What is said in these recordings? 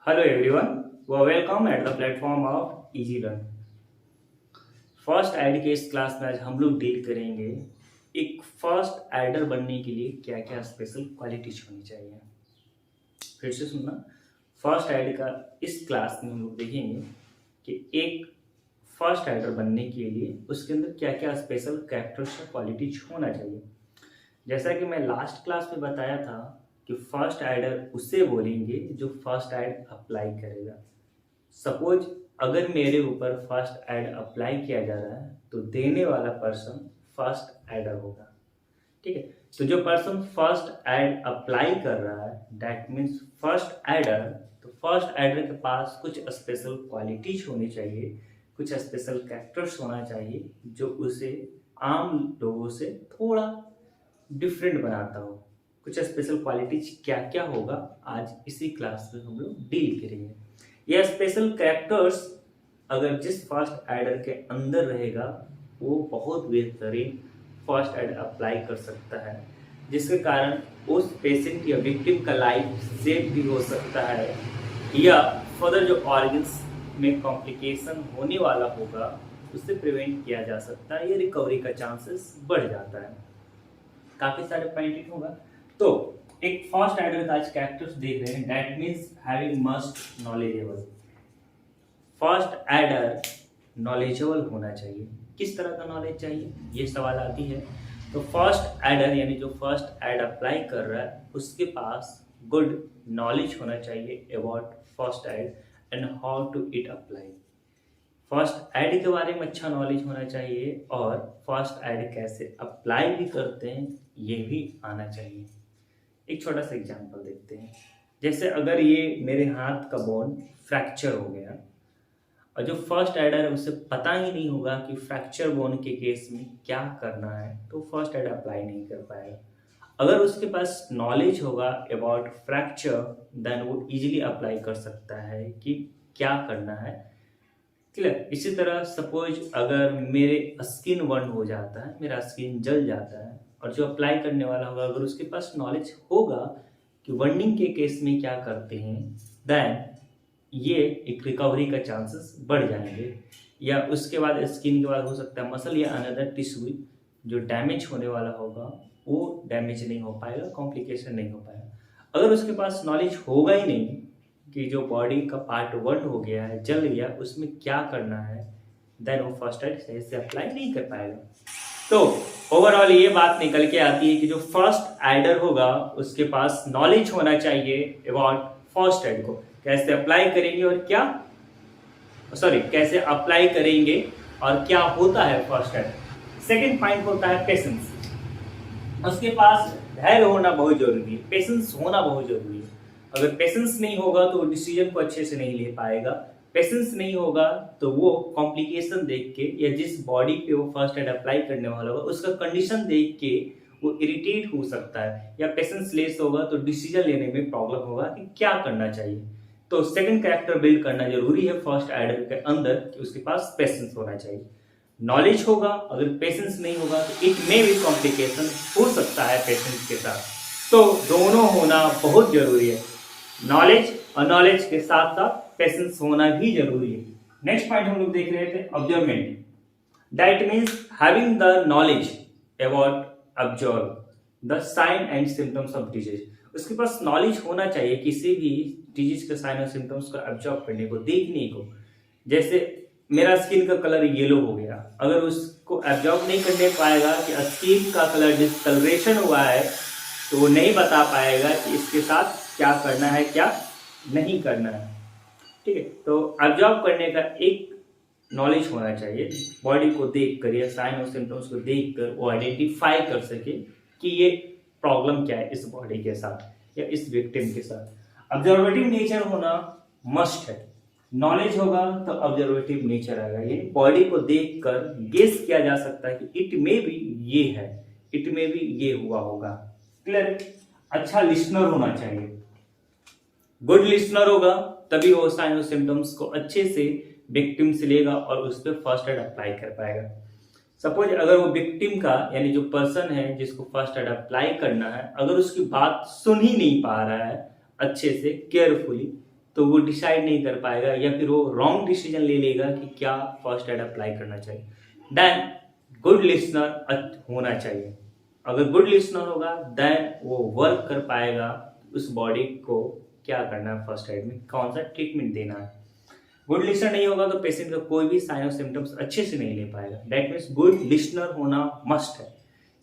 Hello everyone, welcome at the platform of Easy Learn। First aid के इस class में आज हम लोग डील करेंगे एक फर्स्ट एडर बनने के लिए क्या क्या स्पेशल क्वालिटीज होनी चाहिए। फिर से सुनना, फर्स्ट एड का इस क्लास में हम लोग देखेंगे कि एक फर्स्ट एडर बनने के लिए उसके अंदर क्या क्या स्पेशल कैरेक्टर्स या क्वालिटीज होना चाहिए। जैसा कि मैं लास्ट क्लास में बताया था कि फर्स्ट एडर उसे बोलेंगे जो फर्स्ट एड अप्लाई करेगा। सपोज अगर मेरे ऊपर फर्स्ट एड अप्लाई किया जा रहा है तो देने वाला पर्सन फर्स्ट एडर होगा। ठीक है, तो जो पर्सन फर्स्ट एड अप्लाई कर रहा है दैट मीन्स फर्स्ट एडर, तो फर्स्ट एडर के पास कुछ स्पेशल क्वालिटीज होनी चाहिए, कुछ स्पेशल कैरेक्टर्स होना चाहिए जो उसे आम लोगों से थोड़ा डिफरेंट बनाता हो। कुछ स्पेशल क्वालिटीज क्या क्या होगा आज इसी क्लास में हम लोग डील करेंगे। यह स्पेशल कैरेक्टर्स अगर जिस फर्स्ट एडर के अंदर रहेगा वो बहुत बेहतरीन फर्स्ट एड अप्लाई कर सकता है, जिसके कारण उस पेशेंट या विक्टिम का लाइफ सेव भी हो सकता है, या फर्दर जो ऑर्गन्स में कॉम्प्लिकेशन होने वाला होगा उससे प्रिवेंट किया जा सकता है, या रिकवरी का चांसेस बढ़ जाता है। काफ़ी सारे पॉइंट होगा। तो एक फर्स्ट एडर का आज कैरेक्टर्स देख रहे हैं, that means having must knowledgeable. First adder knowledgeable होना चाहिए। किस तरह का नॉलेज चाहिए ये सवाल आती है। तो फर्स्ट एडर यानी जो फर्स्ट एड अप्लाई कर रहा है उसके पास गुड नॉलेज होना चाहिए about first aid and how to it apply. First aid के बारे में अच्छा नॉलेज होना चाहिए और फर्स्ट एड कैसे अप्लाई भी करते हैं ये भी आना चाहिए। एक छोटा सा एग्जांपल देखते हैं। जैसे अगर ये मेरे हाथ का बोन फ्रैक्चर हो गया और जो फर्स्ट एडर है उसे पता ही नहीं होगा कि फ्रैक्चर बोन के केस में क्या करना है, तो फर्स्ट एड अप्लाई नहीं कर पाएगा। अगर उसके पास नॉलेज होगा अबाउट फ्रैक्चर देन वो इजीली अप्लाई कर सकता है कि क्या करना है। क्लियर। इसी तरह सपोज अगर मेरे स्किन बर्न हो जाता है, मेरा स्किन जल जाता है, और जो अप्लाई करने वाला होगा अगर उसके पास नॉलेज होगा कि बर्निंग के केस में क्या करते हैं, देन ये एक रिकवरी का चांसेस बढ़ जाएंगे। या उसके बाद स्किन के बाद हो सकता है मसल या अनदर टिश्यू जो डैमेज होने वाला होगा वो डैमेज नहीं हो पाएगा, कॉम्प्लिकेशन नहीं हो पाएगा। अगर उसके पास नॉलेज होगा ही नहीं कि जो बॉडी का पार्ट बर्न हो गया है, जल गया, उसमें क्या करना है, देन वो फर्स्ट एड सही से अप्लाई नहीं कर पाएगा। तो ओवरऑल ये बात निकल के आती है कि जो फर्स्ट एडर होगा उसके पास नॉलेज होना चाहिए अबाउट फर्स्ट एड को कैसे अप्लाई करेंगे और क्या कैसे अप्लाई करेंगे और क्या होता है फर्स्ट एड। सेकंड पॉइंट होता है पेशेंस। उसके पास धैर्य होना बहुत जरूरी है, पेशेंस होना बहुत जरूरी है। अगर पेशेंस नहीं होगा तो वो डिसीजन को अच्छे से नहीं ले पाएगा। पेशेंस नहीं होगा तो वो कॉम्प्लिकेशन देख के या जिस बॉडी पे वो फर्स्ट एड अप्लाई करने वाला होगा उसका कंडीशन देख के वो इरिटेट हो सकता है, या पेशेंस लेस होगा तो डिसीजन लेने में प्रॉब्लम होगा कि क्या करना चाहिए। तो सेकंड कैरेक्टर बिल्ड करना जरूरी है फर्स्ट एडर के अंदर कि उसके पास पेशेंस होना चाहिए। नॉलेज होगा, अगर पेशेंस नहीं होगा तो इट में भी कॉम्प्लिकेशन हो सकता है पेशेंस के साथ। तो दोनों होना बहुत जरूरी है, नॉलेज और नॉलेज के साथ साथ पेशेंस होना भी जरूरी है। नेक्स्ट पॉइंट हम लोग देख रहे थे observement. That means having the knowledge about observe the sign and symptoms of disease. उसके पास नॉलेज होना चाहिए किसी भी डिजीज के साइन और सिम्टम्स को ऑब्जर्व करने को, देखने को। जैसे मेरा स्किन का कलर येलो हो गया, अगर उसको ऑब्जर्व नहीं करने पाएगा कि स्किन का कलर डिस्कलरेशन हुआ है तो वो नहीं बता पाएगा कि इसके साथ क्या करना है क्या नहीं करना है। ठीक है, तो ऑब्जर्व करने का एक नॉलेज होना चाहिए, बॉडी को देख कर या साइन और सिम्टम्स को देख कर वो आइडेंटिफाई कर सके कि ये प्रॉब्लम क्या है इस बॉडी के साथ या इस विक्टिम के साथ। ऑब्जर्वेटिव नेचर होना मस्ट है। नॉलेज होगा तो ऑब्जर्वेटिव नेचर आएगा, ये बॉडी को देख कर गेस किया जा सकता है कि इट में भी ये है, इट में भी ये हुआ होगा। क्लियर। अच्छा लिसनर होना चाहिए, गुड लिसनर होगा तभी वो साइन और सिम्टम्स को अच्छे से विक्टिम से लेगा और उस पर फर्स्ट एड अप्लाई कर पाएगा। सपोज अगर वो विक्टिम का यानी जो पर्सन है जिसको फर्स्ट एड अप्लाई करना है, अगर उसकी बात सुन ही नहीं पा रहा है अच्छे से केयरफुली, तो वो डिसाइड नहीं कर पाएगा या फिर वो रॉन्ग डिसीजन ले लेगा कि क्या फर्स्ट एड अप्लाई करना चाहिए। देन गुड लिसनर होना चाहिए। अगर गुड लिसनर होगा देन वो वर्क कर पाएगा उस बॉडी को क्या करना है, फर्स्ट एड में कौन सा ट्रीटमेंट देना है। गुड लिसनर नहीं होगा तो पेशेंट का कोई भी साइन और सिम्टम्स अच्छे से नहीं ले पाएगा। दैट मीन्स गुड लिसनर होना मस्ट है।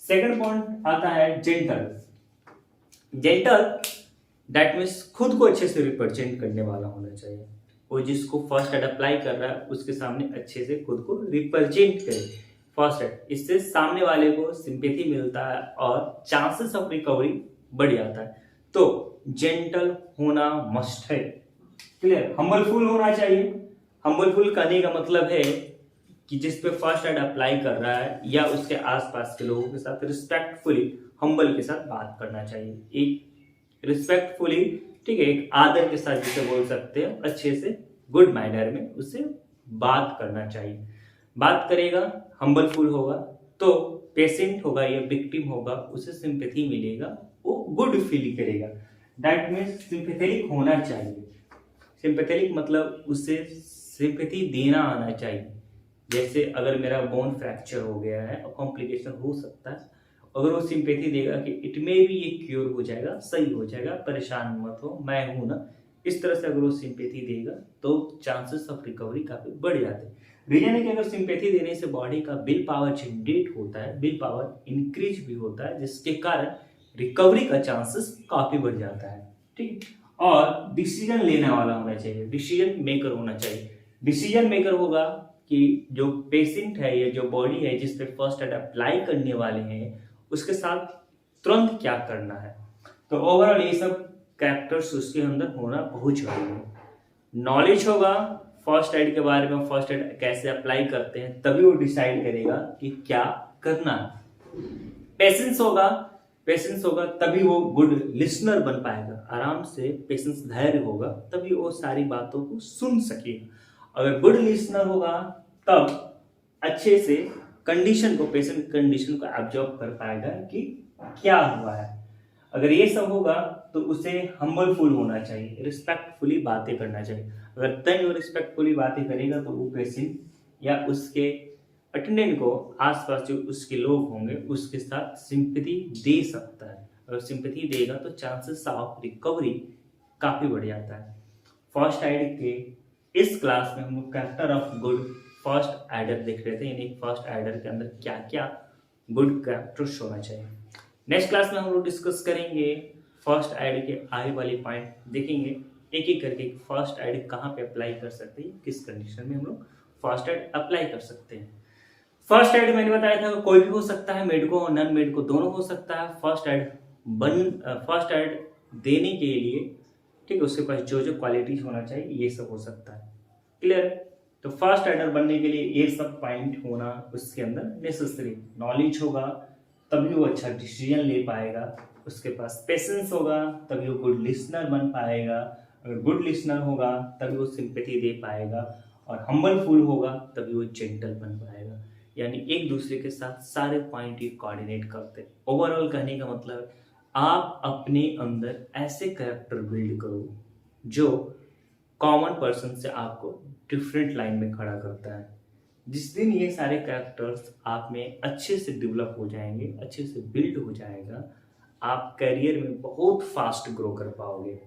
सेकंड पॉइंट आता है जेंटल। जेंटल दैट मीन्स खुद को अच्छे से रिप्रेजेंट करने वाला होना चाहिए। वो जिसको फर्स्ट एड अप्लाई कर रहा है उसके सामने अच्छे से खुद को रिप्रेजेंट करे फर्स्ट एड। इससे सामने वाले को सिंपैथी मिलता है और चांसेस ऑफ रिकवरी बढ़ जाता है। तो जेंटल होना मस्ट है। क्लियर। हम्बलफुल होना चाहिए। हम्बलफुल कहने का मतलब है कि जिस पे फर्स्ट एड अप्लाई कर रहा है या उसके आसपास के लोगों के साथ रिस्पेक्टफुली हम्बल के साथ बात करना चाहिए। एक रिस्पेक्टफुली, ठीक है, एक आदर के साथ जिसे बोल सकते हैं, अच्छे से गुड मैनर में उससे बात करना चाहिए। बात करेगा, हम्बलफुल होगा तो पेशेंट होगा या विक्टिम होगा उसे सिंपैथी मिलेगा, वो गुड फील करेगा। दैट मीन्स सिंपैथेटिक होना चाहिए। सिंपैथेटिक मतलब उसे सिंपैथी देना आना चाहिए। जैसे अगर मेरा बोन फ्रैक्चर हो गया है और कॉम्प्लिकेशन हो सकता है, अगर वो सिंपैथी देगा कि इट मे भी ये क्योर हो जाएगा, सही हो जाएगा, परेशान मत हो, मैं हूं ना, इस तरह से अगर वो सिंपैथी देगा तो चांसेस ऑफ रिकवरी काफी बढ़ जाते हैं। रीजन है कि अगर सिंपैथी देने से बॉडी का बिल पावर जनरेट होता है, बिल पावर इंक्रीज भी होता है, जिसके कारण रिकवरी का चांसेस काफी बढ़ जाता है। ठीक। और डिसीजन लेने वाला होना चाहिए, डिसीजन मेकर होना चाहिए। डिसीजन मेकर होगा कि जो पेशेंट है या जो बॉडी है जिस पे फर्स्ट एड अप्लाई करने वाले हैं उसके साथ तुरंत क्या करना है। तो ओवरऑल ये सब कैरेक्टर्स उसके अंदर होना बहुत जरूरी है। नॉलेज होगा फर्स्ट एड के बारे में, फर्स्ट एड कैसे अप्लाई करते हैं, तभी वो डिसाइड करेगा कि क्या करना है। पेशेंस होगा, पेशेंस होगा तभी वो गुड लिसनर बन पाएगा। आराम से पेशेंस, धैर्य होगा तभी वो सारी बातों को सुन सकेगा। अगर गुड लिसनर होगा तब अच्छे से कंडीशन को, पेशेंट कंडीशन को एब्जॉर्ब कर पाएगा कि क्या हुआ है। अगर ये सब होगा तो उसे हम्बलफुल होना चाहिए, रिस्पेक्टफुली बातें करना चाहिए। अगर तय और रिस्पेक्टफुली बातें करेगा तो वो पेशेंट या उसके अटेंडेंट को, आसपास जो उसके लोग होंगे उसके साथ सिंपैथी दे सकता है। अगर सिंपैथी देगा तो चांसेस ऑफ रिकवरी काफी बढ़ जाता है। फर्स्ट एड के इस क्लास में हम लोग character of good first adder देख रहे थे, यानी फर्स्ट एडर के अंदर क्या क्या गुड कैरेक्टर्स होना चाहिए। नेक्स्ट क्लास में हम लोग डिस्कस करेंगे फर्स्ट एड के आगे वाले पॉइंट, देखेंगे एक एक करके फर्स्ट एड कहाँ पे अप्लाई कर सकते हैं, किस कंडीशन में हम लोग फर्स्ट एड अप्लाई कर सकते हैं। फर्स्ट एड मैंने बताया था कोई भी हो सकता है, मेडिको और नॉन मेडिको दोनों हो सकता है। फर्स्ट एड देने के लिए, ठीक है, उसके पास जो जो क्वालिटीज होना चाहिए ये सब हो सकता है। क्लियर। तो फर्स्ट एडर बनने के लिए ये सब पॉइंट होना उसके अंदर नेसेसरी। नॉलेज होगा तभी वो अच्छा डिसीजन ले पाएगा, उसके पास पेशेंस होगा तभी वो गुड लिसनर बन पाएगा, अगर गुड लिसनर होगा तभी वो सिंपैथी दे पाएगा, और हम्बलफुल होगा तभी वो जेंटल बन पाएगा। यानी एक दूसरे के साथ सारे पॉइंट ही कोऑर्डिनेट करते हैं। ओवरऑल कहने का मतलब आप अपने अंदर ऐसे कैरेक्टर बिल्ड करो जो कॉमन पर्सन से आपको डिफरेंट लाइन में खड़ा करता है। जिस दिन ये सारे कैरेक्टर्स आप में अच्छे से डेवलप हो जाएंगे, अच्छे से बिल्ड हो जाएगा, आप करियर में बहुत फास्ट ग्रो कर पाओगे।